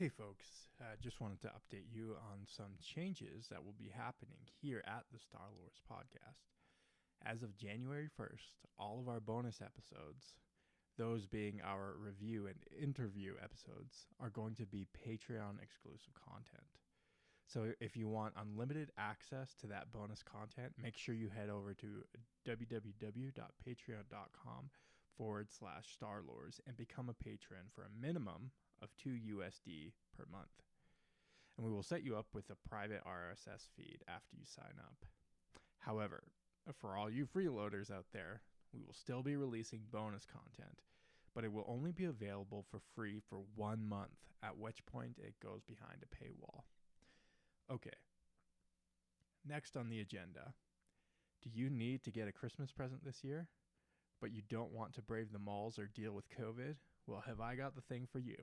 Hey folks, just wanted to update you on some changes that will be happening here at the Star Wars podcast. As of January 1st, all of our bonus episodes, those being our review and interview episodes, are going to be Patreon exclusive content. So if you want unlimited access to that bonus content, make sure you head over to www.patreon.com/StarLores and become a patron for a minimum of $2 per month. And we will set you up with a private RSS feed after you sign up. However, for all you freeloaders out there, we will still be releasing bonus content, but it will only be available for free for 1 month, at which point it goes behind a paywall. Okay, next on the agenda. Do you need to get a Christmas present this year, but you don't want to brave the malls or deal with COVID? Well, have I got the thing for you.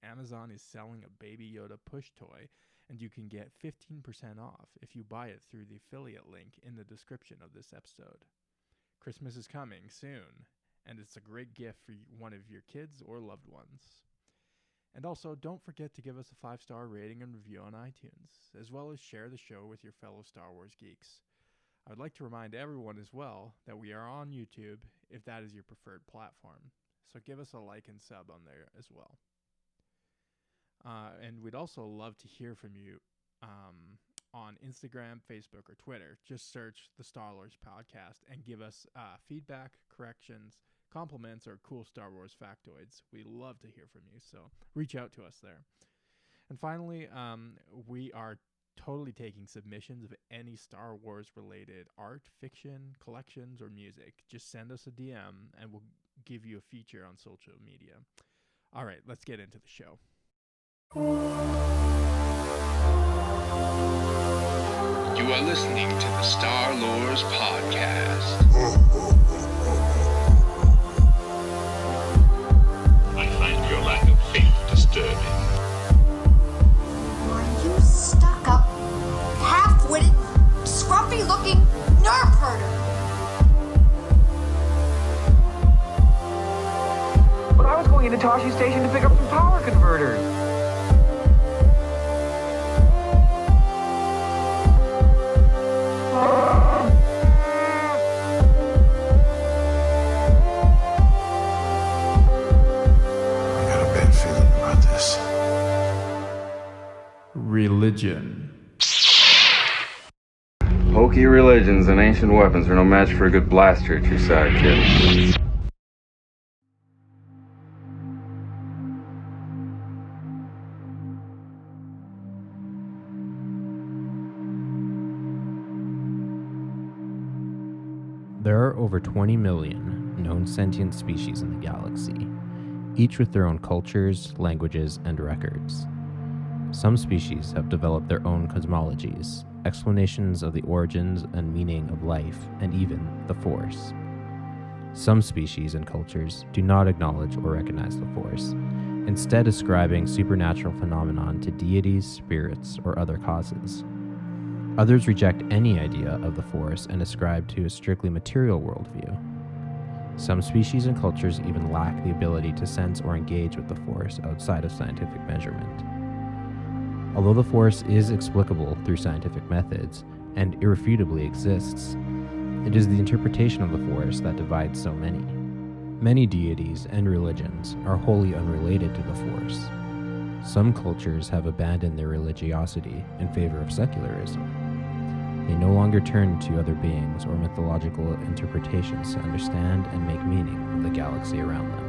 Amazon is selling a Baby Yoda push toy, and you can get 15% off if you buy it through the affiliate link in the description of this episode. Christmas is coming soon, and it's a great gift for one of your kids or loved ones. And also, don't forget to give us a 5-star rating and review on iTunes, as well as share the show with your fellow Star Wars geeks. I would like to remind everyone as well that we are on YouTube if that is your preferred platform, so give us a like and sub on there as well. And we'd also love to hear from you on Instagram, Facebook, or Twitter. Just search the Star Wars podcast and give us feedback, corrections, compliments, or cool Star Wars factoids. We love to hear from you, so reach out to us there. And finally, we are totally taking submissions of any Star Wars related art, fiction, collections, or music. Just send us a DM and we'll give you a feature on social media. All right, let's get into the show. You are listening to the Star Wars podcast. I find your lack of faith disturbing. Are you stuck-up, half-witted, scruffy-looking nerf herder? But I was going into Toshi Station to pick up some power converters. Religion. Hokey religions and ancient weapons are no match for a good blaster at your side, kid. There are over 20 million known sentient species in the galaxy, each with their own cultures, languages, and records. Some species have developed their own cosmologies, explanations of the origins and meaning of life, and even the Force. Some species and cultures do not acknowledge or recognize the Force, instead ascribing supernatural phenomenon to deities, spirits, or other causes. Others reject any idea of the Force and ascribe to a strictly material worldview. Some species and cultures even lack the ability to sense or engage with the Force outside of scientific measurement. Although the Force is explicable through scientific methods and irrefutably exists, it is the interpretation of the Force that divides so many. Many deities and religions are wholly unrelated to the Force. Some cultures have abandoned their religiosity in favor of secularism. They no longer turn to other beings or mythological interpretations to understand and make meaning of the galaxy around them.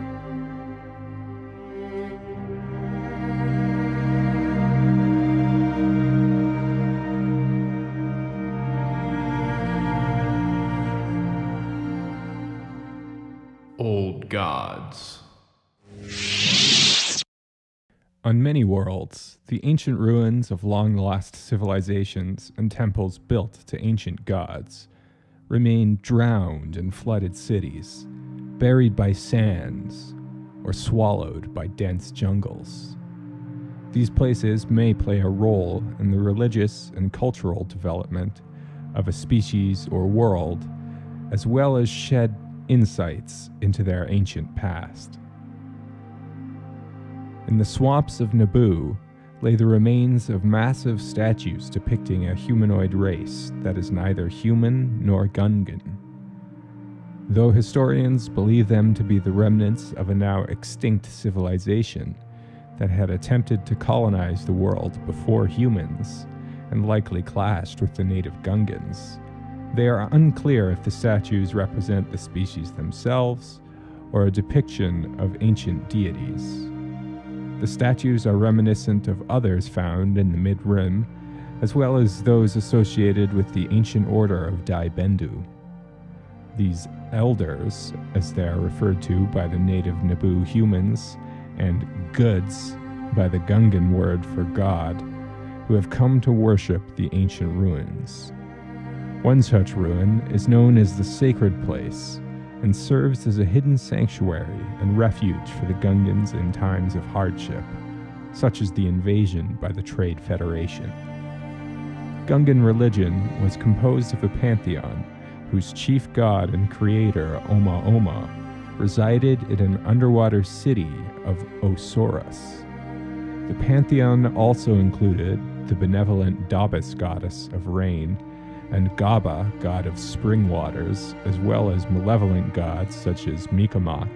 Old gods. On many worlds, the ancient ruins of long-lost civilizations and temples built to ancient gods remain drowned in flooded cities, buried by sands, or swallowed by dense jungles. These places may play a role in the religious and cultural development of a species or world, as well as shed insights into their ancient past. In the swamps of Naboo lay the remains of massive statues depicting a humanoid race that is neither human nor Gungan. Though historians believe them to be the remnants of a now extinct civilization that had attempted to colonize the world before humans and likely clashed with the native Gungans, they are unclear if the statues represent the species themselves or a depiction of ancient deities. The statues are reminiscent of others found in the Mid-Rim, as well as those associated with the ancient order of Dai Bendu. These elders, as they are referred to by the native Naboo humans, and goods by the Gungan word for god, who have come to worship the ancient ruins. One such ruin is known as the Sacred Place, and serves as a hidden sanctuary and refuge for the Gungans in times of hardship, such as the invasion by the Trade Federation. Gungan religion was composed of a pantheon whose chief god and creator, Oma Oma, resided in an underwater city of Osoros. The pantheon also included the benevolent Dabis goddess of rain, and Gaba, god of spring waters, as well as malevolent gods such as Mikamak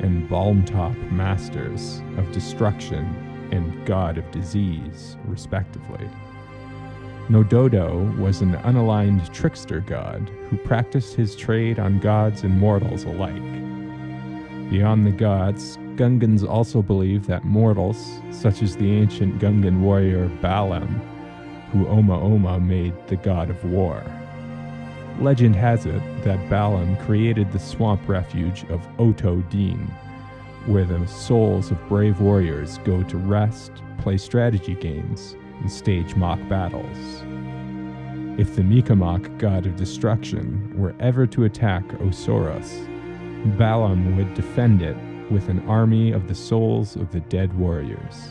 and Balmtop masters of destruction and god of disease, respectively. Nododo was an unaligned trickster god who practiced his trade on gods and mortals alike. Beyond the gods, Gungans also believe that mortals, such as the ancient Gungan warrior Balam, who Oma Oma made the god of war. Legend has it that Balam created the swamp refuge of Oto Din, where the souls of brave warriors go to rest, play strategy games, and stage mock battles. If the Mikamak, god of destruction, were ever to attack Osoros, Balam would defend it with an army of the souls of the dead warriors.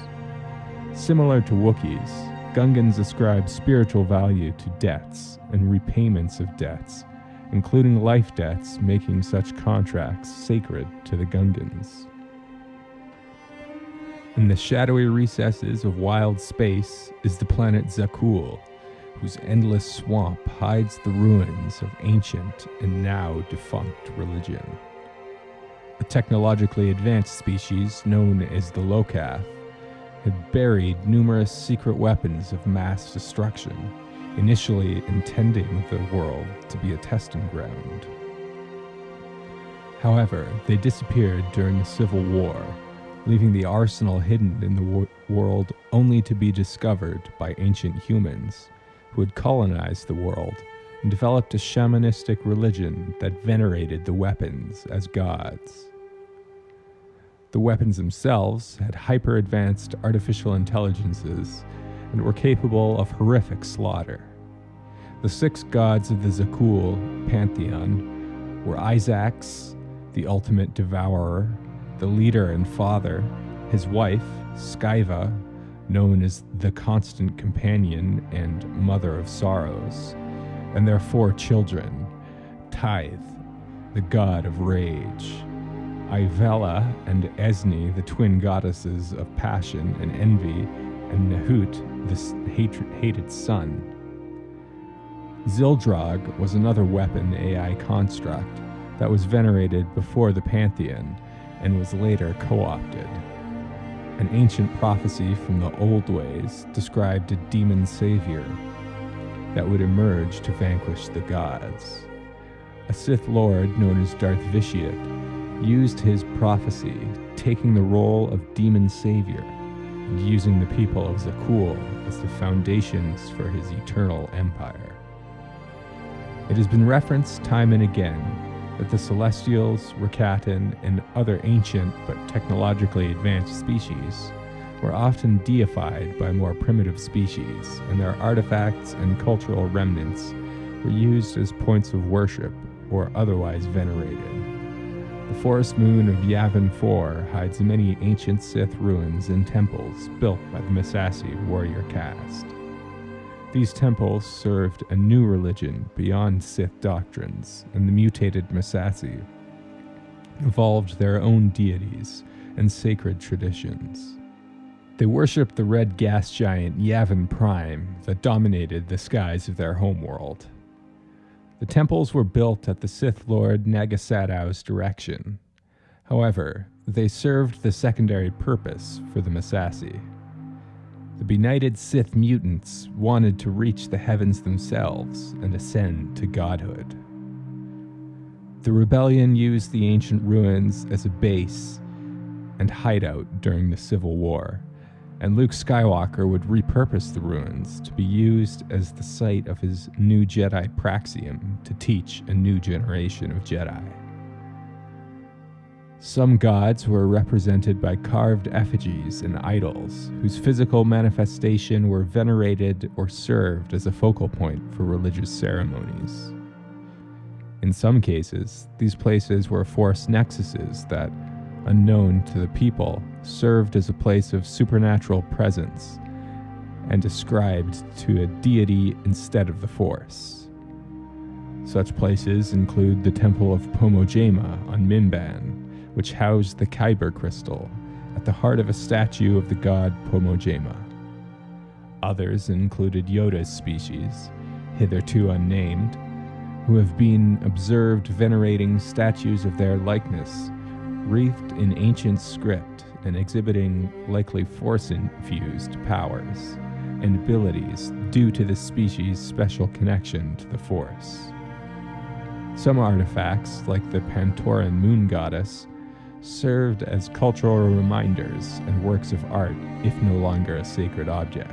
Similar to Wookiees, Gungans ascribe spiritual value to debts and repayments of debts, including life debts, making such contracts sacred to the Gungans. In the shadowy recesses of wild space is the planet Zakul, whose endless swamp hides the ruins of ancient and now defunct religion. A technologically advanced species known as the Lokath had buried numerous secret weapons of mass destruction, initially intending the world to be a testing ground. However, they disappeared during the Civil War, leaving the arsenal hidden in the world only to be discovered by ancient humans who had colonized the world and developed a shamanistic religion that venerated the weapons as gods. The weapons themselves had hyper-advanced artificial intelligences and were capable of horrific slaughter. The 6 gods of the Zakul pantheon were Isaacs, the ultimate devourer, the leader and father, his wife, Skyva, known as the constant companion and mother of sorrows, and their 4 children, Tithe, the god of rage, Ivela and Esni, the twin goddesses of passion and envy, and Nahut, the hated son. Zildrag was another weapon AI construct that was venerated before the pantheon and was later co-opted. An ancient prophecy from the old ways described a demon savior that would emerge to vanquish the gods. A Sith Lord known as Darth Vitiate used his prophecy, taking the role of demon savior and using the people of Zakul as the foundations for his eternal empire. It has been referenced time and again that the Celestials, Rakatan, and other ancient but technologically advanced species were often deified by more primitive species, and their artifacts and cultural remnants were used as points of worship or otherwise venerated. The forest moon of Yavin 4 hides many ancient Sith ruins and temples built by the Massassi warrior caste. These temples served a new religion beyond Sith doctrines, and the mutated Massassi evolved their own deities and sacred traditions. They worshipped the red gas giant Yavin Prime that dominated the skies of their homeworld. The temples were built at the Sith Lord Nagasadow's direction. However, they served the secondary purpose for the Massassi. The benighted Sith mutants wanted to reach the heavens themselves and ascend to godhood. The rebellion used the ancient ruins as a base and hideout during the Civil War, and Luke Skywalker would repurpose the ruins to be used as the site of his new Jedi Praxium to teach a new generation of Jedi. Some gods were represented by carved effigies and idols, whose physical manifestation were venerated or served as a focal point for religious ceremonies. In some cases, these places were force nexuses that, unknown to the people, served as a place of supernatural presence and ascribed to a deity instead of the Force. Such places include the Temple of Pomojama on Minban, which housed the Kyber crystal at the heart of a statue of the god Pomojama. Others included Yoda's species, hitherto unnamed, who have been observed venerating statues of their likeness, wreathed in ancient script and exhibiting likely Force-infused powers and abilities due to the species' special connection to the Force. Some artifacts, like the Pantoran moon goddess, served as cultural reminders and works of art, if no longer a sacred object,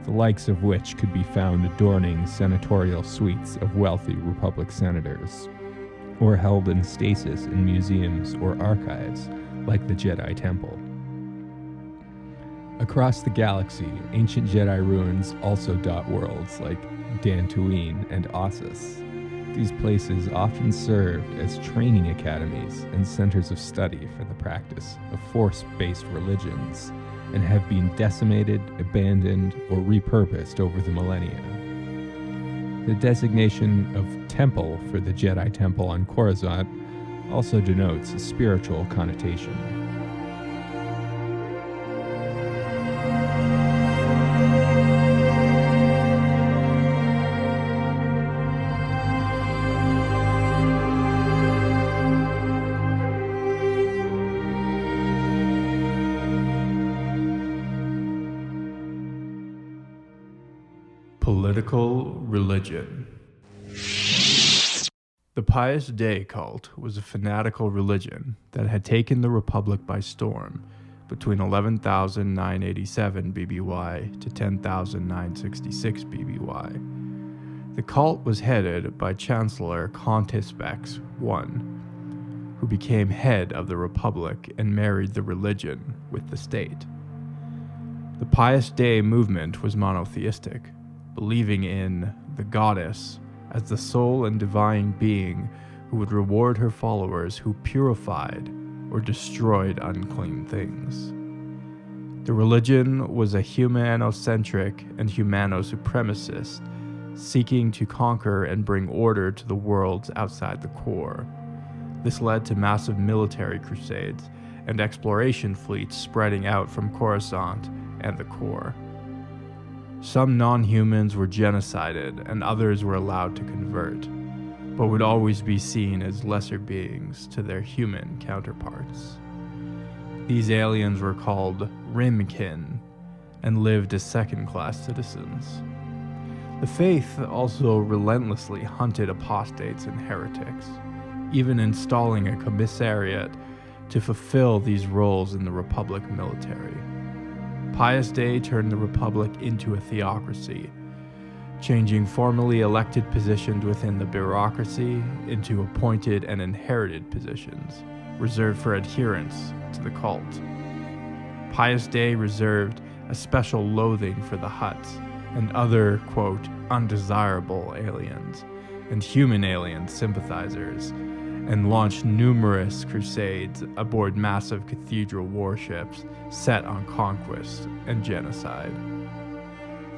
the likes of which could be found adorning senatorial suites of wealthy Republic senators, or held in stasis in museums or archives, like the Jedi Temple. Across the galaxy, ancient Jedi ruins also dot worlds like Dantooine and Ossus. These places often served as training academies and centers of study for the practice of Force-based religions, and have been decimated, abandoned, or repurposed over the millennia. The designation of temple for the Jedi Temple on Coruscant also denotes a spiritual connotation. Political religion. The Pious Day cult was a fanatical religion that had taken the Republic by storm between 11,987 BBY to 10,966 BBY. The cult was headed by Chancellor Contispex I, who became head of the Republic and married the religion with the state. The Pious Day movement was monotheistic, believing in the goddess as the sole and divine being who would reward her followers who purified or destroyed unclean things. The religion was a humanocentric and humano-supremacist, seeking to conquer and bring order to the worlds outside the core. This led to massive military crusades and exploration fleets spreading out from Coruscant and the core. Some non-humans were genocided and others were allowed to convert, but would always be seen as lesser beings to their human counterparts. These aliens were called Rimkin and lived as second-class citizens. The faith also relentlessly hunted apostates and heretics, even installing a commissariat to fulfill these roles in the Republic military. Pious Day turned the Republic into a theocracy, changing formally elected positions within the bureaucracy into appointed and inherited positions, reserved for adherents to the cult. Pious Day reserved a special loathing for the Hutts and other, quote, undesirable aliens and human alien sympathizers, and launched numerous crusades aboard massive cathedral warships set on conquest and genocide.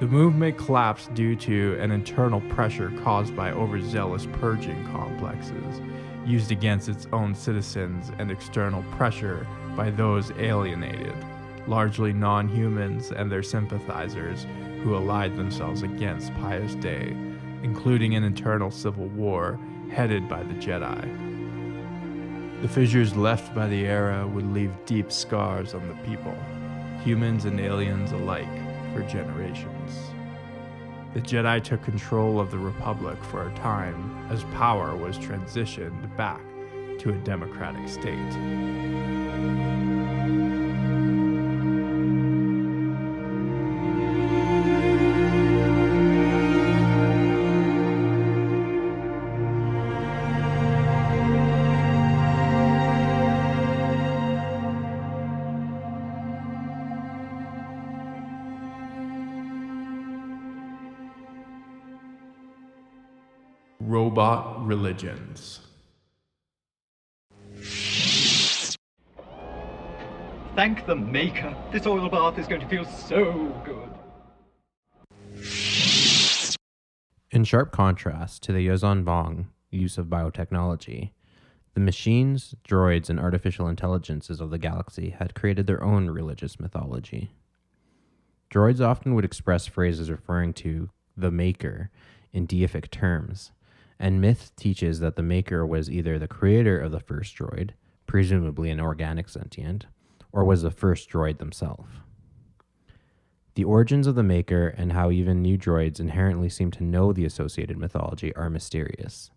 The movement collapsed due to an internal pressure caused by overzealous purging complexes used against its own citizens and external pressure by those alienated, largely non-humans and their sympathizers who allied themselves against Pious Day, including an internal civil war headed by the Jedi. The fissures left by the era would leave deep scars on the people, humans and aliens alike, for generations. The Jedi took control of the Republic for a time as power was transitioned back to a democratic state. Robot religions. Thank the Maker. This oil bath is going to feel so good. In sharp contrast to the Yozon Vong use of biotechnology, the machines, droids, and artificial intelligences of the galaxy had created their own religious mythology. Droids often would express phrases referring to the Maker in deific terms, and myth teaches that the Maker was either the creator of the first droid, presumably an organic sentient, or was the first droid themselves. The origins of the Maker and how even new droids inherently seem to know the associated mythology are mysterious.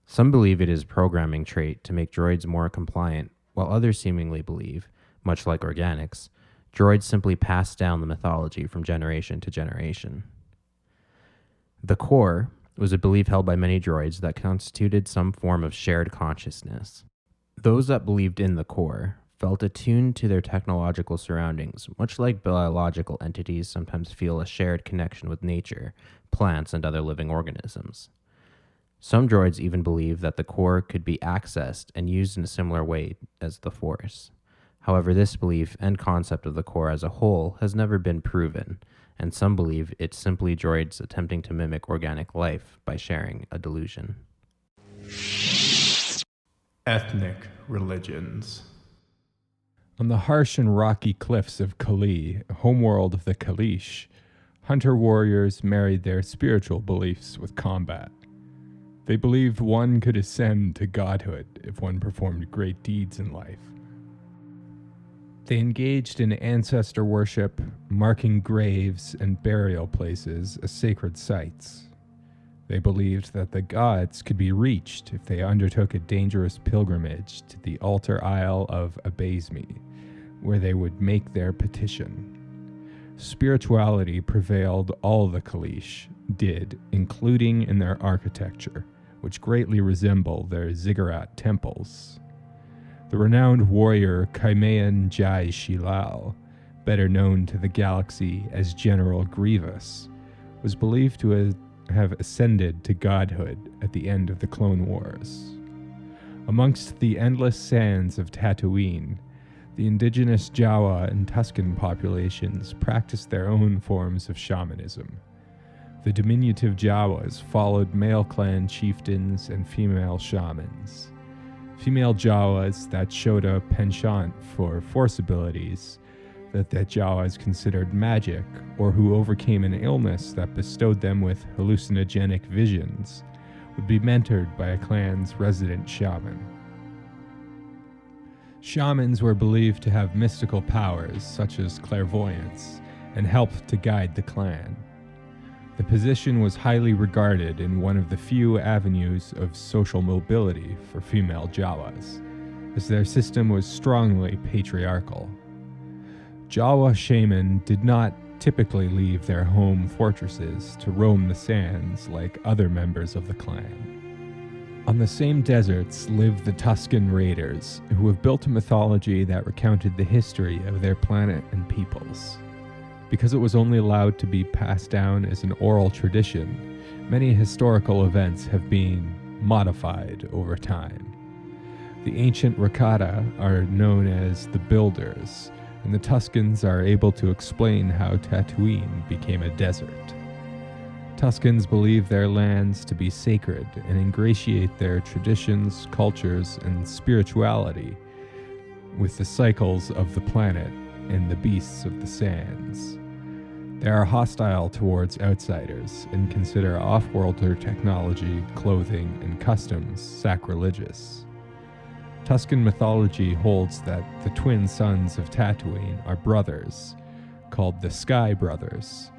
Some believe it is a programming trait to make droids more compliant, while others seemingly believe, much like organics, droids simply pass down the mythology from generation to generation. The core was a belief held by many droids that constituted some form of shared consciousness. Those that believed in the core felt attuned to their technological surroundings, much like biological entities sometimes feel a shared connection with nature, plants, and other living organisms. Some droids even believe that the core could be accessed and used in a similar way as the Force. However, this belief and concept of the core as a whole has never been proven, and some believe it's simply droids attempting to mimic organic life by sharing a delusion. Ethnic religions. On the harsh and rocky cliffs of Kali, homeworld of the Kalish, hunter-warriors married their spiritual beliefs with combat. They believed one could ascend to godhood if one performed great deeds in life. They engaged in ancestor worship, marking graves and burial places as sacred sites. They believed that the gods could be reached if they undertook a dangerous pilgrimage to the altar isle of Abasmi, where they would make their petition. Spirituality prevailed all the Kalish did, including in their architecture, which greatly resemble their ziggurat temples. The renowned warrior Kaimean Jai Shilao, better known to the galaxy as General Grievous, was believed to have ascended to godhood at the end of the Clone Wars. Amongst the endless sands of Tatooine, the indigenous Jawa and Tusken populations practiced their own forms of shamanism. The diminutive Jawas followed male clan chieftains and female shamans. Female Jawas that showed a penchant for force abilities that the Jawas considered magic, or who overcame an illness that bestowed them with hallucinogenic visions, would be mentored by a clan's resident shaman. Shamans were believed to have mystical powers, such as clairvoyance, and helped to guide the clan. The position was highly regarded in one of the few avenues of social mobility for female Jawas, as their system was strongly patriarchal. Jawa shaman did not typically leave their home fortresses to roam the sands like other members of the clan. On the same deserts lived the Tusken Raiders, who have built a mythology that recounted the history of their planet and peoples. Because it was only allowed to be passed down as an oral tradition, many historical events have been modified over time. The ancient Rakata are known as the Builders, and the Tuskens are able to explain how Tatooine became a desert. Tuskens believe their lands to be sacred and ingratiate their traditions, cultures, and spirituality with the cycles of the planet and the beasts of the sands. They are hostile towards outsiders and consider off-worlder technology, clothing, and customs sacrilegious. Tuscan mythology holds that the twin sons of Tatooine are brothers, called the Sky Brothers,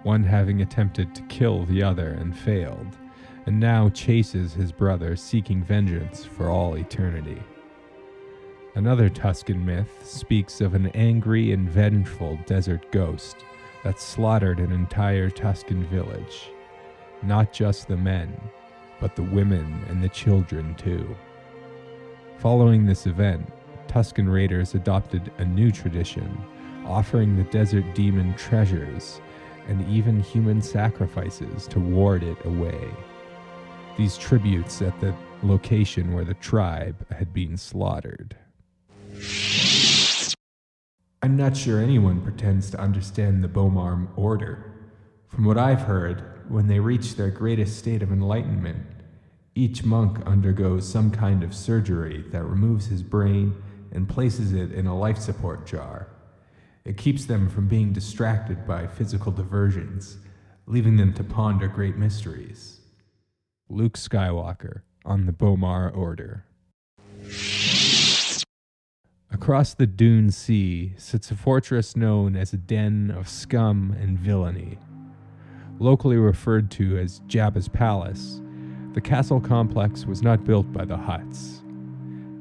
one having attempted to kill the other and failed, and now chases his brother, seeking vengeance for all eternity. Another Tuscan myth speaks of an angry and vengeful desert ghost that slaughtered an entire Tuscan village. Not just the men, but the women and the children too. Following this event, Tuscan raiders adopted a new tradition, offering the desert demon treasures and even human sacrifices to ward it away. These tributes at the location where the tribe had been slaughtered. I'm not sure anyone pretends to understand the Bomar Order. From what I've heard, when they reach their greatest state of enlightenment, each monk undergoes some kind of surgery that removes his brain and places it in a life support jar. It keeps them from being distracted by physical diversions, leaving them to ponder great mysteries. Luke Skywalker on the Bomar Order. Across the Dune Sea sits a fortress known as a den of scum and villainy. Locally referred to as Jabba's Palace, the castle complex was not built by the Hutts.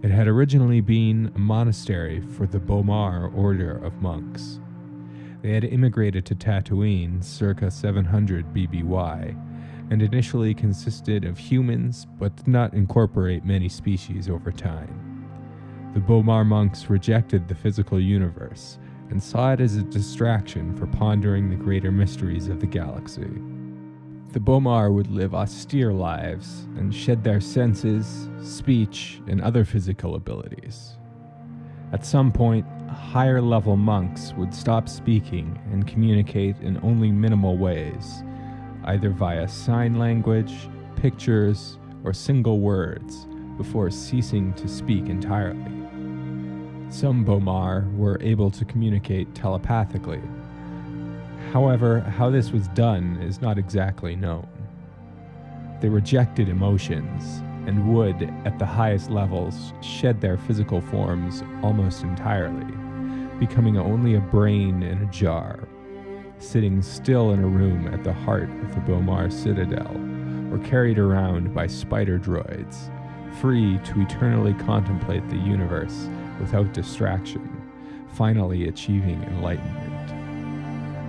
It had originally been a monastery for the Bomar Order of monks. They had immigrated to Tatooine circa 700 BBY, and initially consisted of humans but did not incorporate many species over time. The Bomar monks rejected the physical universe and saw it as a distraction for pondering the greater mysteries of the galaxy. The Bomar would live austere lives and shed their senses, speech, and other physical abilities. At some point, higher-level monks would stop speaking and communicate in only minimal ways, either via sign language, pictures, or single words, before ceasing to speak entirely. Some Bomar were able to communicate telepathically. However, how this was done is not exactly known. They rejected emotions and would, at the highest levels, shed their physical forms almost entirely, becoming only a brain in a jar, sitting still in a room at the heart of the Bomar Citadel, or carried around by spider droids, free to eternally contemplate the universe without distraction, finally achieving enlightenment.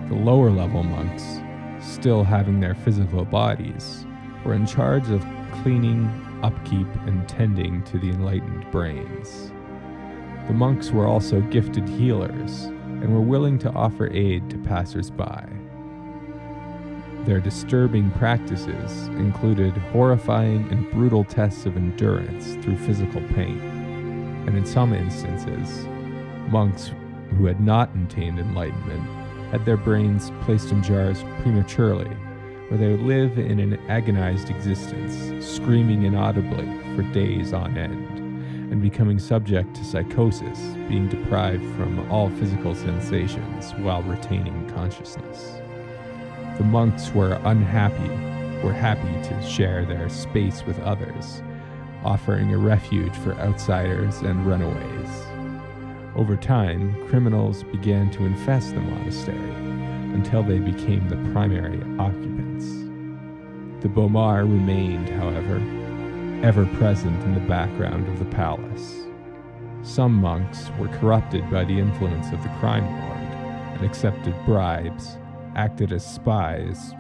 The lower-level monks, still having their physical bodies, were in charge of cleaning, upkeep, and tending to the enlightened brains. The monks were also gifted healers, and were willing to offer aid to passers-by. Their disturbing practices included horrifying and brutal tests of endurance through physical pain, and in some instances, monks who had not attained enlightenment had their brains placed in jars prematurely, where they would live in an agonized existence, screaming inaudibly for days on end, and becoming subject to psychosis, being deprived from all physical sensations while retaining consciousness. The monks were happy to share their space with others, offering a refuge for outsiders and runaways. Over time, criminals began to infest the monastery until they became the primary occupants. The Bomar remained, however, ever present in the background of the palace. Some monks were corrupted by the influence of the crime lord and accepted bribes, acted as spies,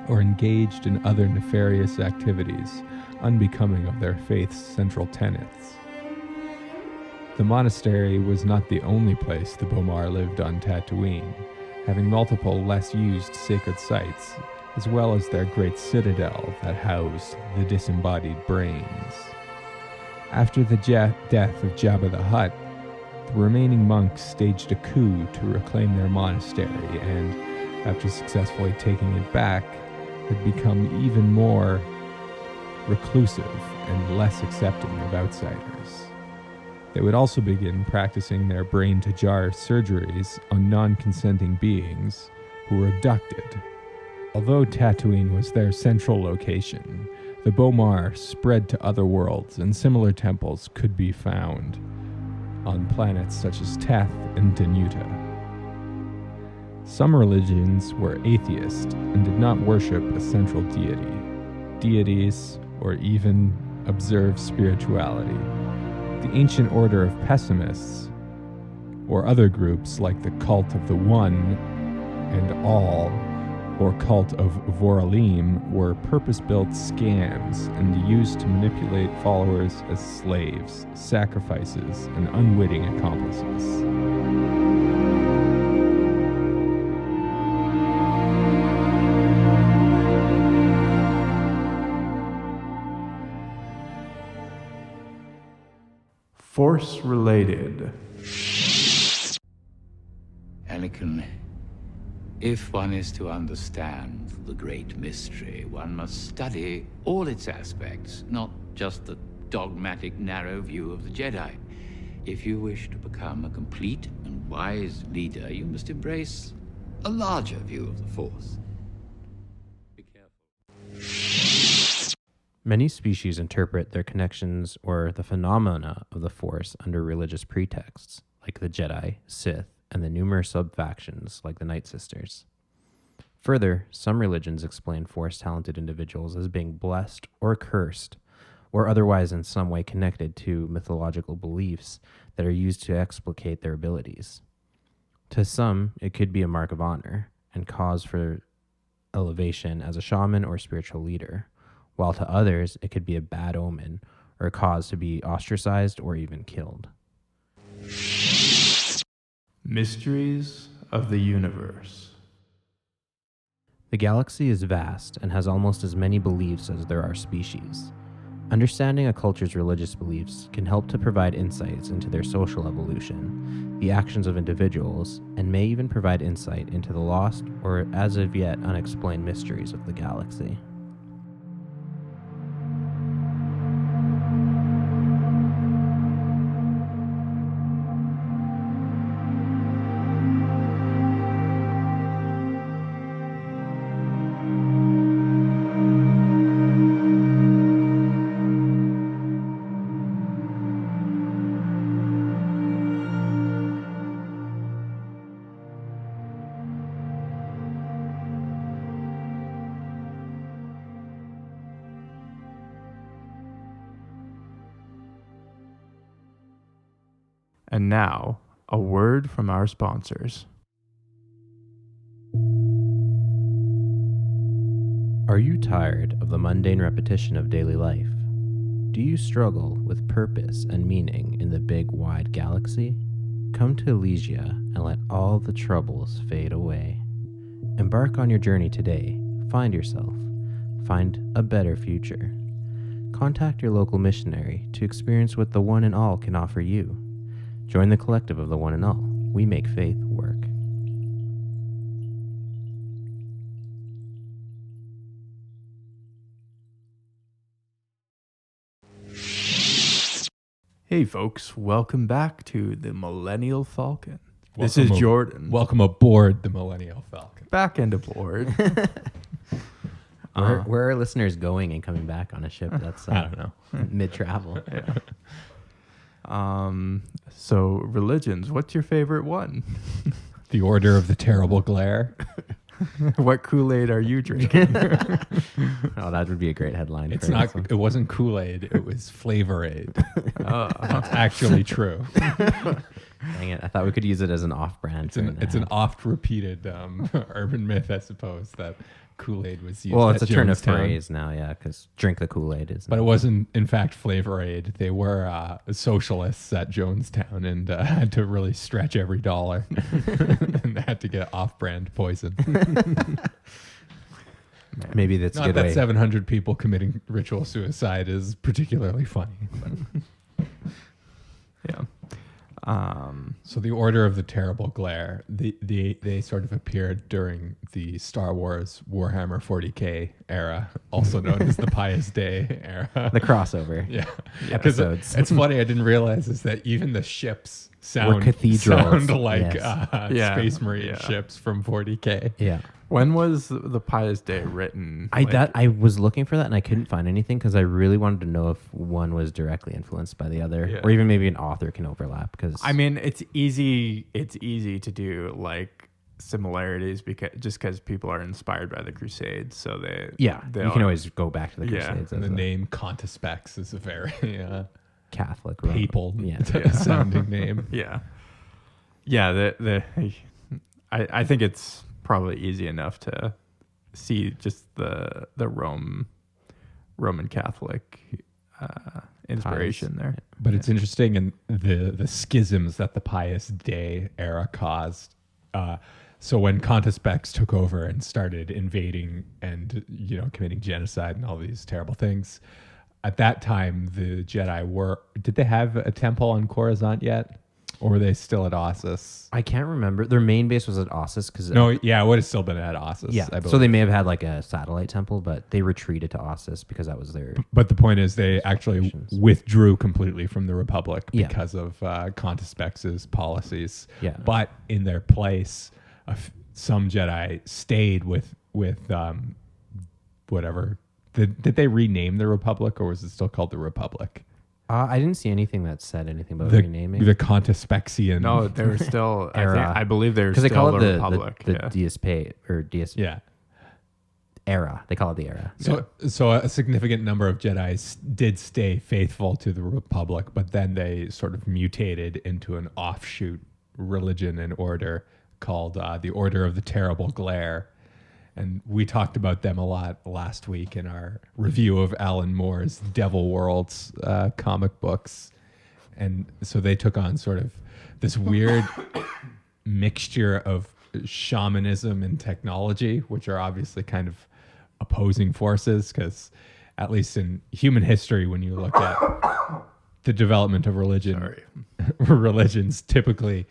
or engaged in other nefarious activities unbecoming of their faith's central tenets. The monastery was not the only place the Bomar lived on Tatooine, having multiple less used sacred sites, as well as their great citadel that housed the disembodied brains. After the death of Jabba the Hutt, the remaining monks staged a coup to reclaim their monastery and, after successfully taking it back, had become even more reclusive and less accepting of outsiders. They would also begin practicing their brain-to-jar surgeries on non-consenting beings who were abducted. Although Tatooine was their central location, the Bomar spread to other worlds, and similar temples could be found on planets such as Teth and Danuta. Some religions were atheist and did not worship a central deity, deities, or even observe spirituality. The ancient order of Pessimists, or other groups like the Cult of the One and All, or Cult of Voralim, were purpose-built scams and used to manipulate followers as slaves, sacrifices, and unwitting accomplices. Force-related. Anakin, if one is to understand the great mystery, one must study all its aspects, not just the dogmatic, narrow view of the Jedi. If you wish to become a complete and wise leader, you must embrace a larger view of the Force. Be careful. Many species interpret their connections or the phenomena of the Force under religious pretexts, like the Jedi, Sith, and the numerous sub-factions like the Night Sisters. Further, some religions explain Force-talented individuals as being blessed or cursed, or otherwise in some way connected to mythological beliefs that are used to explicate their abilities. To some, it could be a mark of honor and cause for elevation as a shaman or spiritual leader, while to others, it could be a bad omen or a cause to be ostracized or even killed. Mysteries of the universe. The galaxy is vast and has almost as many beliefs as there are species. Understanding a culture's religious beliefs can help to provide insights into their social evolution, the actions of individuals, and may even provide insight into the lost or as of yet unexplained mysteries of the galaxy. And now, a word from our sponsors. Are you tired of the mundane repetition of daily life? Do you struggle with purpose and meaning in the big, wide galaxy? Come to Elysia and let all the troubles fade away. Embark on your journey today. Find yourself. Find a better future. Contact your local missionary to experience what the One and All can offer you. Join the collective of the One and All. We make faith work. Hey folks, welcome back to the Millennial Falcon. This is Jordan. Welcome aboard the Millennial Falcon. Back and aboard. Where are listeners going and coming back on a ship that's I don't know. mid-travel? Yeah. So religions, what's your favorite one? The Order of the Terrible Glare. What Kool-Aid are you drinking? Oh, that would be a great headline. It's for not. this one. It wasn't Kool-Aid. It was Flavor-Aid. Oh. Actually true. Dang it! I thought we could use it as an off-brand. It's an oft-repeated urban myth, I suppose, that Kool-Aid was used. Well, it's a at turn of Jonestown. phrase now, yeah, because drink the Kool-Aid is. But it wasn't, in fact, Flavor-Aid. They were socialists at Jonestown and had to really stretch every dollar and had to get off-brand poison. Maybe that's a Not good that way. 700 people committing ritual suicide is particularly funny. But. Yeah. So the Order of the Terrible Glare, they sort of appeared during the Star Wars Warhammer 40K era, also known as the Pious Day era. The crossover. Yeah. Episodes. It's funny, I didn't realize is that even the ships Were cathedrals. sound like Yeah. Space Marine ships from 40K. Yeah. When was the Pious Day written? I was looking for that and I couldn't find anything because I really wanted to know if one was directly influenced by the other, or even maybe an author can overlap. Because I mean, it's easy to do like similarities because people are inspired by the Crusades, so you can always go back to the Crusades. And the name Contispex is a very Catholic, papal yeah. sounding name. Yeah. I think it's probably easy enough to see just the Roman Catholic inspiration there. But it's interesting in the schisms that the Pious Day era caused. So when Contispex took over and started invading and committing genocide and all these terrible things, at that time the Jedi did they have a temple on Coruscant yet? Or were they still at Ossus? I can't remember. Their main base was at Ossus. It would have still been at Ossus. Yeah, so they may have had like a satellite temple, but they retreated to Ossus because that was their... But the point is they actually withdrew completely from the Republic because of Contispex's policies. Yeah. But in their place, some Jedi stayed with whatever. Did they rename the Republic, or was it still called the Republic? I didn't see anything that said anything about renaming. The Contispexian. No, they were still era. I believe they were still they call it the Republic. The DSP or DS. Yeah. Era. They call it the era. So a significant number of Jedi did stay faithful to the Republic, but then they sort of mutated into an offshoot religion and order called the Order of the Terrible Glare. And we talked about them a lot last week in our review of Alan Moore's Devil Worlds comic books. And so they took on sort of this weird mixture of shamanism and technology, which are obviously kind of opposing forces, because at least in human history, when you look at the development of religions typically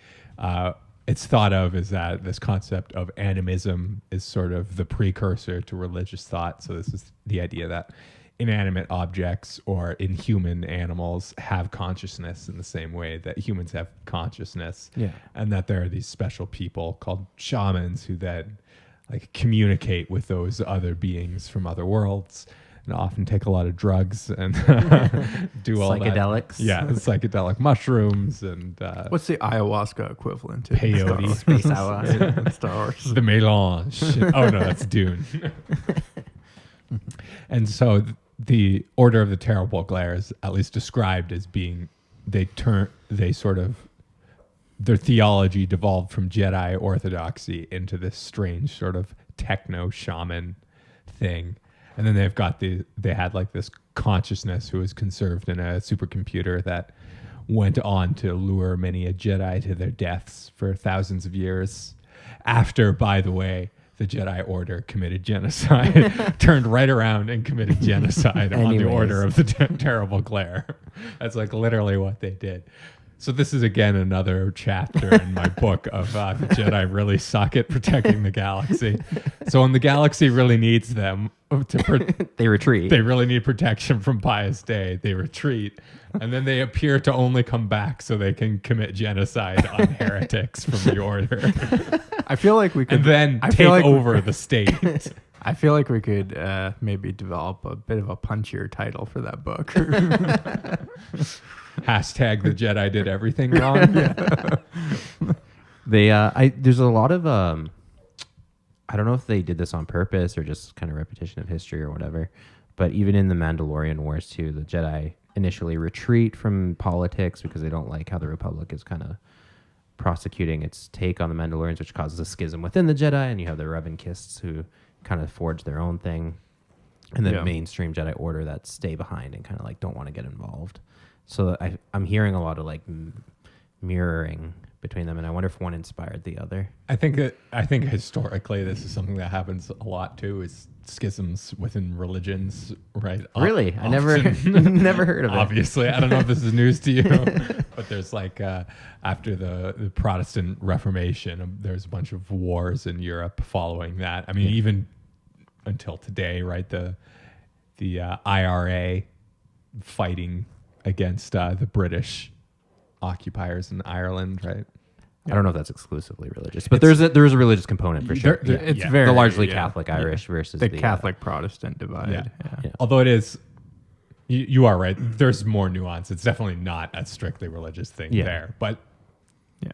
it's thought of as that this concept of animism is sort of the precursor to religious thought. So this is the idea that inanimate objects or inhuman animals have consciousness in the same way that humans have consciousness. Yeah. And that there are these special people called shamans who then like communicate with those other beings from other worlds and often take a lot of drugs and do all psychedelics. Psychedelic mushrooms and what's the ayahuasca equivalent to peyote? Space ayahuasca. Star Wars. The melange. Oh no, that's Dune. And so the Order of the Terrible Glare is at least described as being their theology devolved from Jedi orthodoxy into this strange sort of techno shaman thing. And then they had like this consciousness who was conserved in a supercomputer that went on to lure many a Jedi to their deaths for thousands of years. After, by the way, the Jedi Order committed genocide, turned right around and committed genocide on the Order of the Terrible Glare. That's like literally what they did. So this is, again, another chapter in my book of the Jedi really suck at protecting the galaxy. So when the galaxy really needs them, they retreat. They really need protection from Pious Day. They retreat. And then they appear to only come back so they can commit genocide on heretics from the Order. I feel like we could... And then take over the state. I feel like we could maybe develop a bit of a punchier title for that book. Hashtag the Jedi did everything wrong. There's a lot of I don't know if they did this on purpose or just kind of repetition of history or whatever, but even in the Mandalorian Wars too, the Jedi initially retreat from politics because they don't like how the Republic is kind of prosecuting its take on the Mandalorians, which causes a schism within the Jedi, and you have the Revanchists who kind of forge their own thing, and then mainstream Jedi Order that stay behind and kind of like don't want to get involved. So I'm hearing a lot of like mirroring between them, and I wonder if one inspired the other. I think historically this is something that happens a lot too. Is schisms within religions, right? Really? I never heard of it. Obviously, I don't know if this is news to you, but there's like after the Protestant Reformation, there's a bunch of wars in Europe following that. I mean, even until today, right? The IRA fighting against the British occupiers in Ireland, right? I don't know if that's exclusively religious, but there's a religious component for sure. It's very the largely Catholic Irish versus the Catholic Protestant divide. Yeah. Although it is, you are right. There's more nuance. It's definitely not a strictly religious thing there, but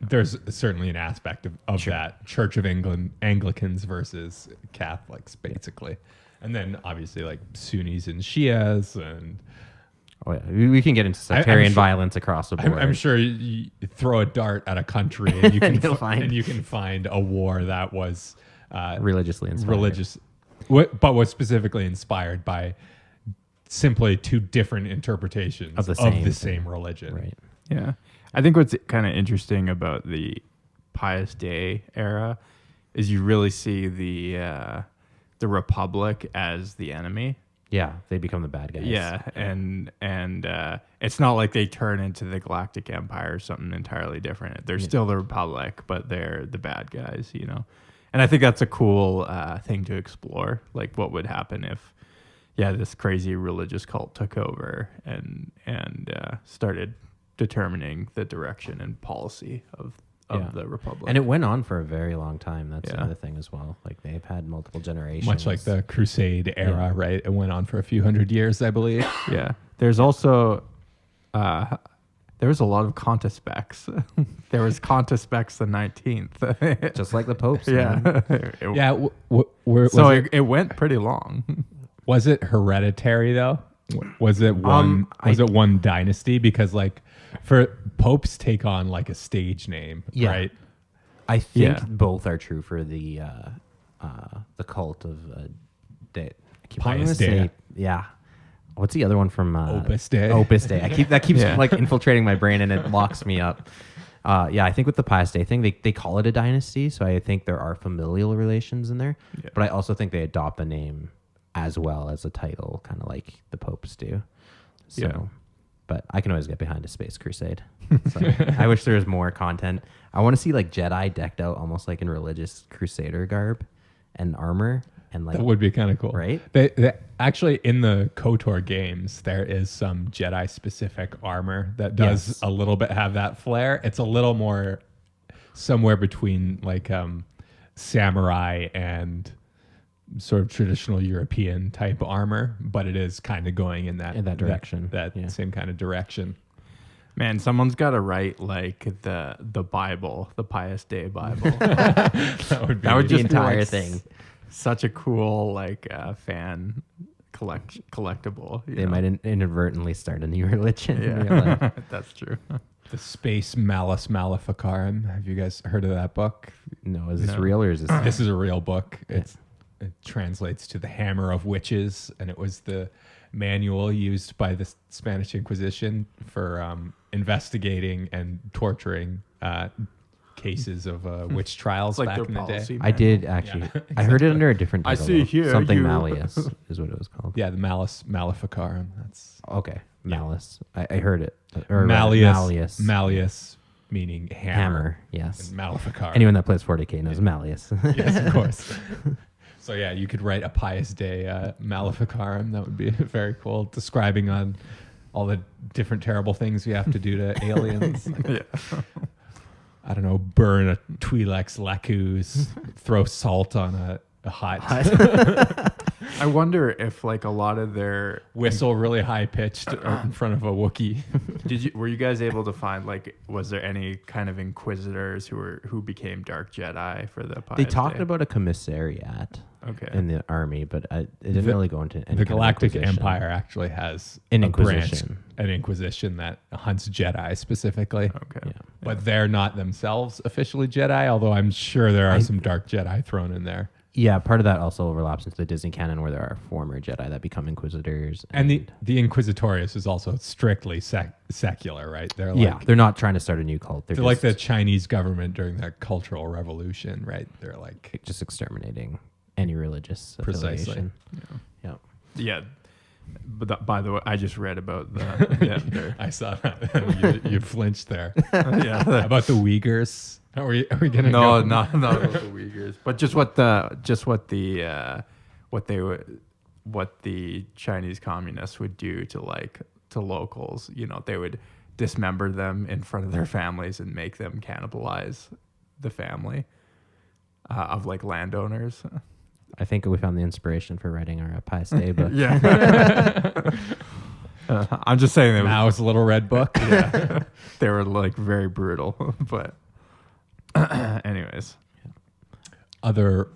there's certainly an aspect of that Church of England, Anglicans versus Catholics, basically, and then obviously like Sunnis and Shias and. Oh yeah, we can get into sectarian violence across the board. I'm sure you throw a dart at a country and you can you can find a war that was religiously inspired. But was specifically inspired by simply two different interpretations of the same religion. Right. Yeah, I think what's kind of interesting about the Pious Day era is you really see the Republic as the enemy. Yeah, they become the bad guys. Yeah, and it's not like they turn into the Galactic Empire or something entirely different. They're still the Republic, but they're the bad guys, you know. And I think that's a cool thing to explore. Like, what would happen if, this crazy religious cult took over and started determining the direction and policy of the Republic. And it went on for a very long time. That's another thing as well. Like, they've had multiple generations. Much like the Crusade era, right? It went on for a few hundred years, I believe. Yeah. There's also, there was a lot of Contespecs. There was Contespecs the 19th. Just like the popes. It went pretty long. Was it hereditary, though? Was it one dynasty? Because, like, for popes take on like a stage name, right? I think both are true for the cult of Pious Day. What's the other one from Opus Day? Opus Day. That keeps like infiltrating my brain and it locks me up. I think with the Pious Day thing, they call it a dynasty, so I think there are familial relations in there. Yeah. But I also think they adopt a name as well as a title, kind of like the popes do. So. But I can always get behind a space crusade. So I wish there was more content. I want to see like Jedi decked out almost like in religious crusader garb and armor, and like that would be kind of cool, right? They actually in the KOTOR games there is some Jedi specific armor that does a little bit have that flair. It's a little more somewhere between like samurai and sort of traditional European type armor, but it is kind of going in that direction, that same kind of direction. Man, someone's got to write like the Bible, the Pious Day Bible. that would just the entire be like thing. Such a cool like fan collectible. They might inadvertently start a new religion. Yeah, that's true. The Space Malus Maleficarum. Have you guys heard of that book? No, is this real or is this? This is a real book. It translates to the Hammer of Witches, and it was the manual used by the Spanish Inquisition for investigating and torturing cases of witch trials like back in the day. Manual. I did actually. Exactly. I heard it under a different title. I see here. Something Malleus is what it was called. Yeah, the Malus Maleficarum. That's okay. Malice. I heard it. Or Malleus. Malleus meaning hammer. Yes. And Maleficarum. Anyone that plays 40K knows Malleus. Yes, of course. So yeah, you could write a Pious Day Maleficarum. That would be very cool, describing on all the different terrible things you have to do to aliens. I don't know, burn a Twi'lek's lacus, throw salt on a hut. I wonder if like a lot of their whistle really high pitched in front of a Wookiee. Were you guys able to find like was there any kind of inquisitors who became Dark Jedi for the Pious They talked Day? about a commissariat in the army, but it didn't really go into any the kind Galactic of Empire actually has an Inquisition that hunts Jedi specifically. Okay. Yeah. But they're not themselves officially Jedi, although I'm sure there are some Dark Jedi thrown in there. Yeah, part of that also overlaps into the Disney canon where there are former Jedi that become Inquisitors. And the Inquisitorius is also strictly secular, right? They're like, they're not trying to start a new cult. They're like the Chinese government during the Cultural Revolution, right? They're like just exterminating any religious Precisely. affiliation. Yeah. Yeah. But by the way, I just read about the. I saw that. you flinched there. Yeah. About the Uyghurs. Are we gonna No, go? not about the Uyghurs, but just what the Chinese communists would do to locals. You know, they would dismember them in front of their families and make them cannibalize the family of like landowners. I think we found the inspiration for writing our Pious Day book. Yeah. I'm just saying that Mao's little red book. yeah, they were like very brutal, but anyways. Other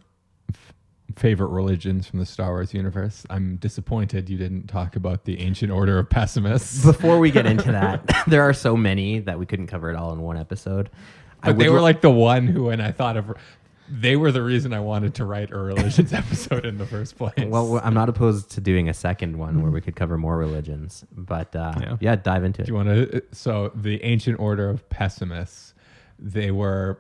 favorite religions from the Star Wars universe. I'm disappointed you didn't talk about the Ancient Order of Pessimists. Before we get into that, there are so many that we couldn't cover it all in one episode. But they were like the one who, when I thought of, they were the reason I wanted to write a religions episode in the first place. Well, I'm not opposed to doing a second one where we could cover more religions, but yeah, dive into it. Do you want to? So the Ancient Order of Pessimists, they were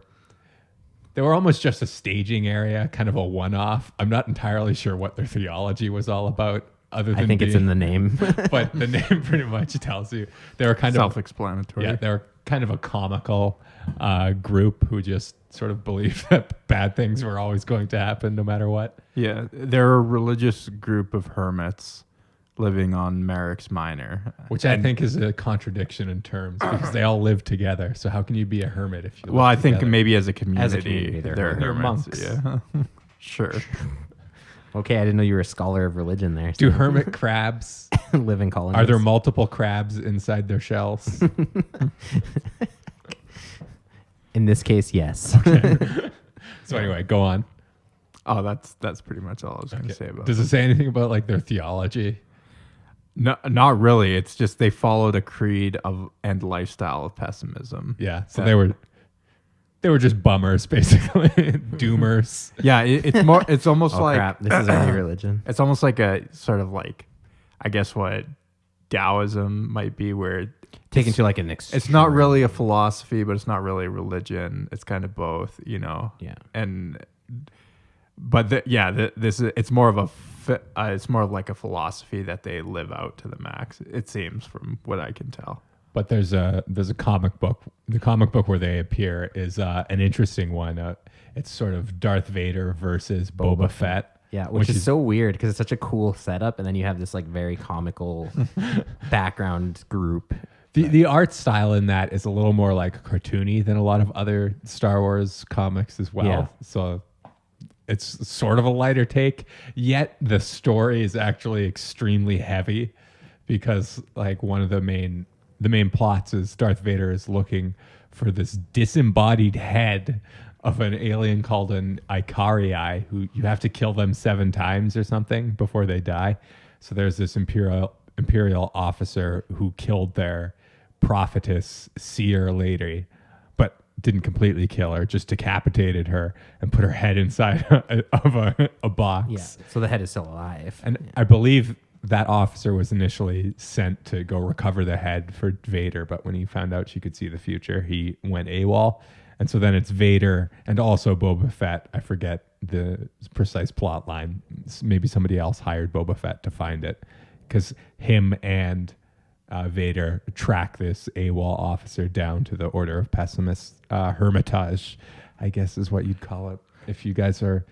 almost just a staging area, kind of a one-off. I'm not entirely sure what their theology was all about. Other than I think it's in the name. But the name pretty much tells you. They were kind of self-explanatory. Yeah, they were kind of a comical group who just sort of believed that bad things were always going to happen no matter what. Yeah, they're a religious group of hermits living on Merrick's Minor. Which I think is a contradiction in terms because they all live together. So how can you be a hermit if you live Well, I together? think maybe as a community, they're they're hermits. hermits. You're Yeah, sure. Okay, I didn't know you were a scholar of religion there. Do hermit crabs live in colonies? Are there multiple crabs inside their shells? In this case, yes. So anyway, go on. Oh, that's pretty much all I was going to say about Does it say anything about like their theology? No, not really. It's just they followed a creed and lifestyle of pessimism. Yeah. So they were just bummers, basically. Doomers. Yeah, it's almost like crap, this is our new religion. It's almost like a sort of like, I guess what Taoism might be, where taken to like an extreme. It's not really a philosophy, but it's not really a religion. It's kind of both, you know. Yeah. It's more of it's more of like a philosophy that they live out to the max. It seems, from what I can tell. But there's a comic book. The comic book where they appear is an interesting one. It's sort of Darth Vader versus Boba Fett. Yeah, which is so weird because it's such a cool setup, and then you have this like very comical background group. The art style in that is a little more like cartoony than a lot of other Star Wars comics as well. Yeah. So it's sort of a lighter take, yet the story is actually extremely heavy because like one of the main plots is Darth Vader is looking for this disembodied head of an alien called an Icarii, who you have to kill them 7 times or something before they die. So there's this imperial officer who killed their prophetess seer lady, but didn't completely kill her, just decapitated her and put her head inside of a box. Yeah, so the head is still alive. And I believe that officer was initially sent to go recover the head for Vader, but when he found out she could see the future, he went AWOL. And so then it's Vader and also Boba Fett. I forget the precise plot line. Maybe somebody else hired Boba Fett to find it, because him and Vader track this AWOL officer down to the Order of Pessimists Hermitage, I guess is what you'd call it. If you guys are,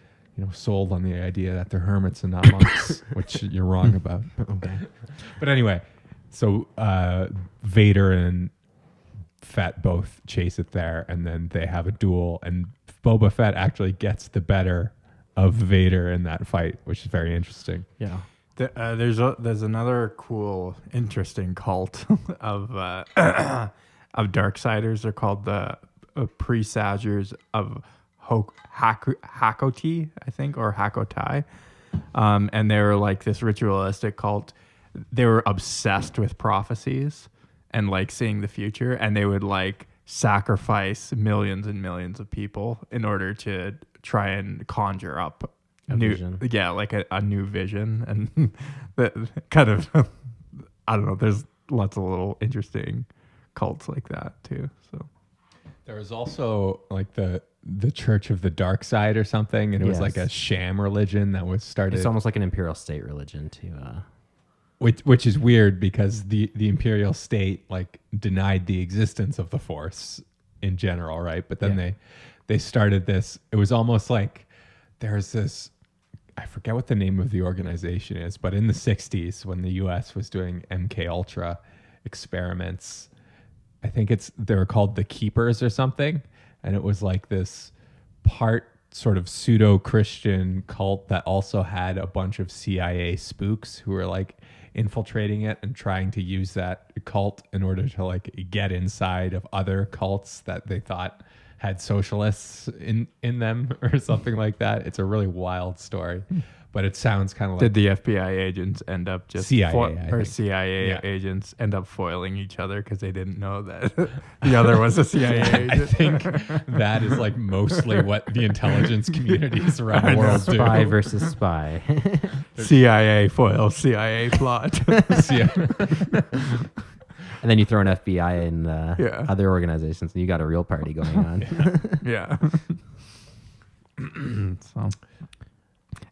sold on the idea that they're hermits and not monks, which you're wrong about. Okay. But anyway, so Vader and Fett both chase it there, and then they have a duel, and Boba Fett actually gets the better of Vader in that fight, which is very interesting. Yeah. There's another cool, interesting cult of Darksiders. They're called the Presagers of Hakoti, I think, or Hakotai. And they were like this ritualistic cult. They were obsessed with prophecies and like seeing the future, and they would like sacrifice millions and millions of people in order to try and conjure up a new vision. Yeah, like a new vision. And that kind of I don't know, there's lots of little interesting cults like that too. So There was also like the Church of the Dark Side or something, and it was like a Yes. sham religion that was started. It's almost like an imperial state religion too. Which is weird because the imperial state like denied the existence of the Force in general, right? But then they started this. It was almost like there's this. I forget what the name of the organization is, but in the 60s when the U.S. was doing MK Ultra experiments, I think they were called the Keepers or something, and it was like this part sort of pseudo-Christian cult that also had a bunch of CIA spooks who were like infiltrating it and trying to use that cult in order to like get inside of other cults that they thought had socialists in them or something like that. It's a really wild story, but it sounds kind of like... Did the FBI agents end up just... CIA agents end up foiling each other because they didn't know that the other was a CIA agent? I think that is like mostly what the intelligence communities around the world do. Spy versus spy. CIA foil, CIA plot. And then you throw an FBI in other organizations, and you got a real party going on. Yeah. So,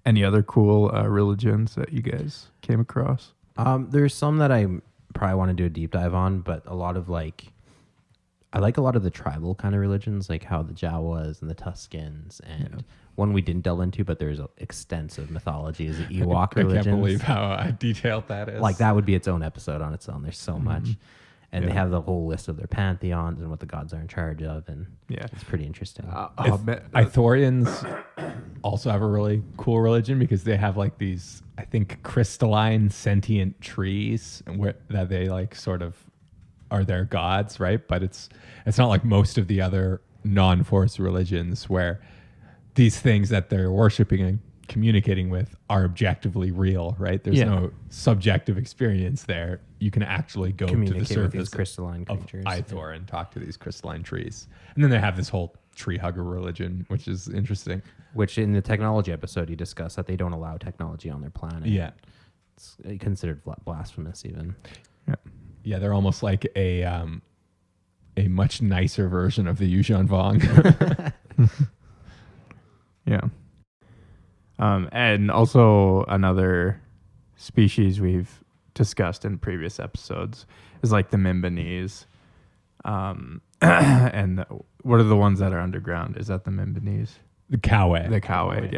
any other cool religions that you guys came across? There's some that I probably want to do a deep dive on, but I like a lot of the tribal kind of religions, like how the Jawas and the Tuscans, and one we didn't delve into, but there's extensive mythology, is the Ewok religions. I can't believe how detailed that is. Like that would be its own episode on its own. There's so much. And they have the whole list of their pantheons and what the gods are in charge of, and it's pretty interesting. Ithorians also have a really cool religion because they have like these, I think, crystalline sentient trees that they like sort of are their gods, right? But it's not like most of the other non-Force religions where these things that they're worshiping and communicating with are objectively real, right? There's no subjective experience there. You can actually go to the surface crystalline creatures of Ithor and talk to these crystalline trees. And then they have this whole tree hugger religion, which is interesting. Which in the technology episode you discussed that they don't allow technology on their planet. Yeah. It's considered blasphemous even. Yeah, they're almost like a much nicer version of the Yuuzhan Vong. Yeah. And also another species we've discussed in previous episodes is like the Mimbanese. And what are the ones that are underground? Is that the Mimbanese? The Kawe. The Kawe,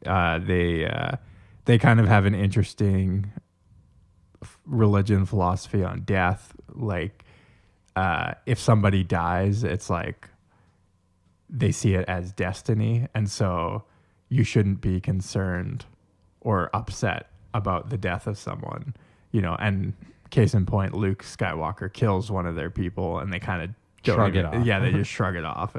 yeah. They kind of have an interesting religion philosophy on death. Like if somebody dies, it's like they see it as destiny, and so you shouldn't be concerned or upset about the death of someone, and case in point, Luke Skywalker kills one of their people and they kind of shrug it off. Yeah, they just shrug it off.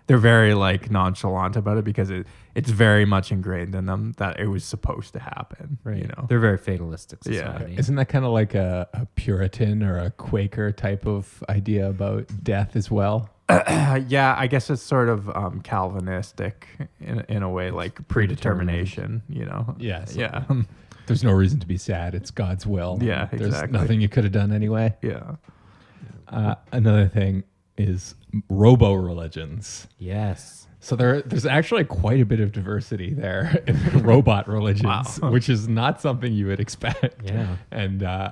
They're very like nonchalant about it because it's very much ingrained in them that it was supposed to happen. Right. They're very fatalistic society. Yeah. Isn't that kind of like a Puritan or a Quaker type of idea about death as well? Yeah, I guess it's sort of Calvinistic in a way, like predetermination, Yeah. So yeah. There's no reason to be sad. It's God's will. Yeah, There's exactly. nothing you could have done anyway. Yeah. Another thing is robo-religions. Yes. So there's actually quite a bit of diversity there in robot religions, which is not something you would expect. Yeah. And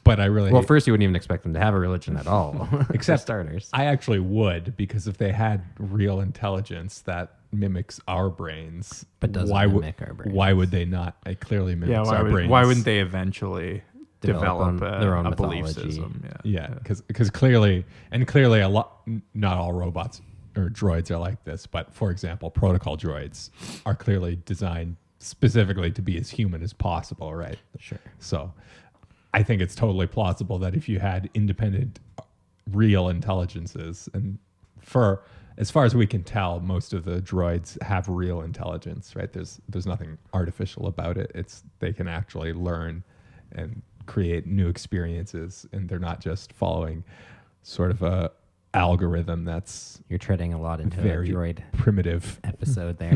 but I really... Well, first you wouldn't even expect them to have a religion at all. Except starters. I actually would, because if they had real intelligence that mimics our brains, but doesn't mimic our brains. Why would they not? It clearly mimics our brains. Why wouldn't they eventually develop their own a mythology. belief system? Yeah, because clearly a lot, not all robots or droids are like this, but for example, protocol droids are clearly designed specifically to be as human as possible, right? Sure. So I think it's totally plausible that if you had independent, real intelligences, and for as far as we can tell, most of the droids have real intelligence, right? There's nothing artificial about it. They can actually learn and create new experiences, and they're not just following sort of a algorithm that's... You're treading a lot into very a droid primitive episode there.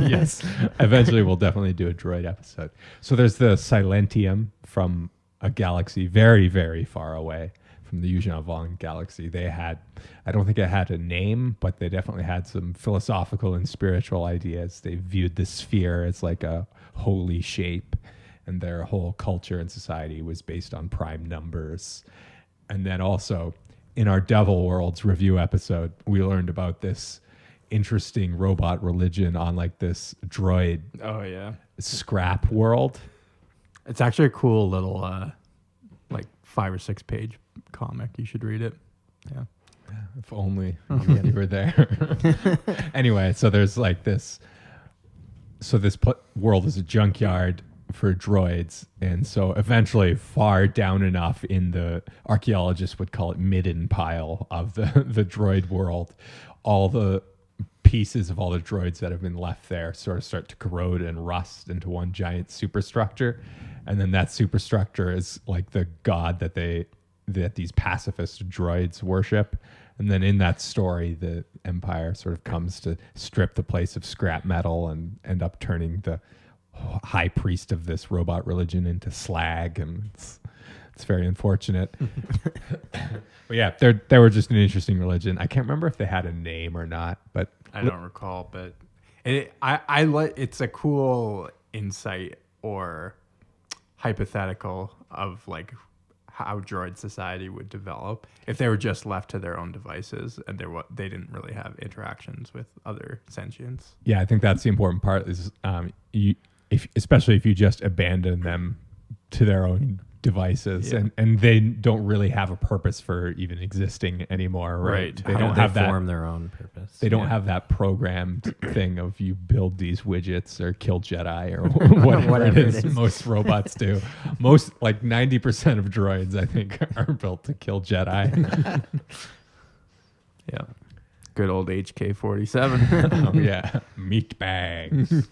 Yes. Eventually we'll definitely do a droid episode. So there's the Silentium from a galaxy very, very far away from the Yuuzhan Vong galaxy. They had, I don't think it had a name, but they definitely had some philosophical and spiritual ideas. They viewed the sphere as like a holy shape, and their whole culture and society was based on prime numbers. And then also in our Devil Worlds review episode, we learned about this interesting robot religion on like this droid scrap world. It's actually a cool little like 5 or 6 page comic. You should read it. Yeah. If only you were there. Anyway, so there's like this. So this world is a junkyard for droids, and so eventually, far down enough in the archaeologists would call it midden pile of the droid world, all the pieces of all the droids that have been left there sort of start to corrode and rust into one giant superstructure, and then that superstructure is like the god that these pacifist droids worship. And then in that story, the Empire sort of comes to strip the place of scrap metal and end up turning the high priest of this robot religion into slag, and it's very unfortunate. But yeah, they were just an interesting religion. I can't remember if they had a name or not, but I don't recall. But I like, it's a cool insight or hypothetical of like how droid society would develop if they were just left to their own devices and they didn't really have interactions with other sentients. Yeah, I think that's the important part is especially if you just abandon them to their own devices, and they don't really have a purpose for even existing anymore, right? They don't have form their own purpose. They don't have that programmed thing of you build these widgets or kill Jedi or whatever it is most robots do. Most, like 90% of droids, I think, are built to kill Jedi. Yeah. Good old HK-47. Oh yeah, meat bags.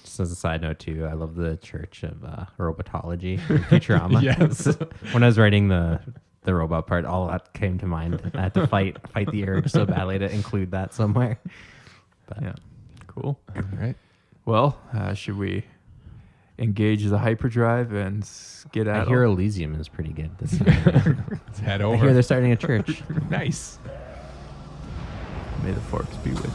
Just as a side note too, I love the Church of Robotology in Futurama. Yes. When I was writing the robot part, all that came to mind. I had to fight the urge so badly to include that somewhere. But yeah, cool. All right. Well, should we engage the hyperdrive and get out? I hear Elysium is pretty good this time. Let's head over. I hear they're starting a church. Nice. May the forks be with you.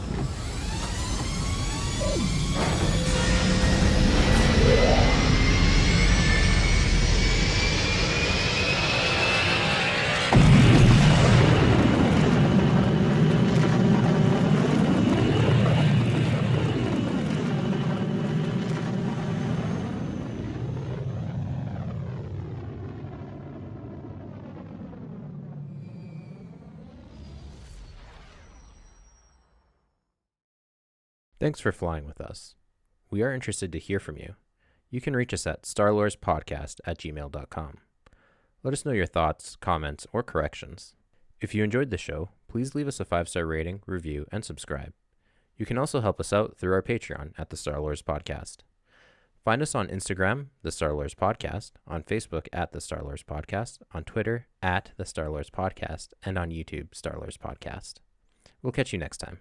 Thanks for flying with us. We are interested to hear from you. You can reach us at starlorspodcast@gmail.com. Let us know your thoughts, comments, or corrections. If you enjoyed the show, please leave us a 5-star rating, review, and subscribe. You can also help us out through our Patreon at the Star Lords Podcast. Find us on Instagram, the Star Lords Podcast, on Facebook at the Star Lords Podcast, on Twitter at the Star Lords Podcast, and on YouTube, Star Lords Podcast. We'll catch you next time.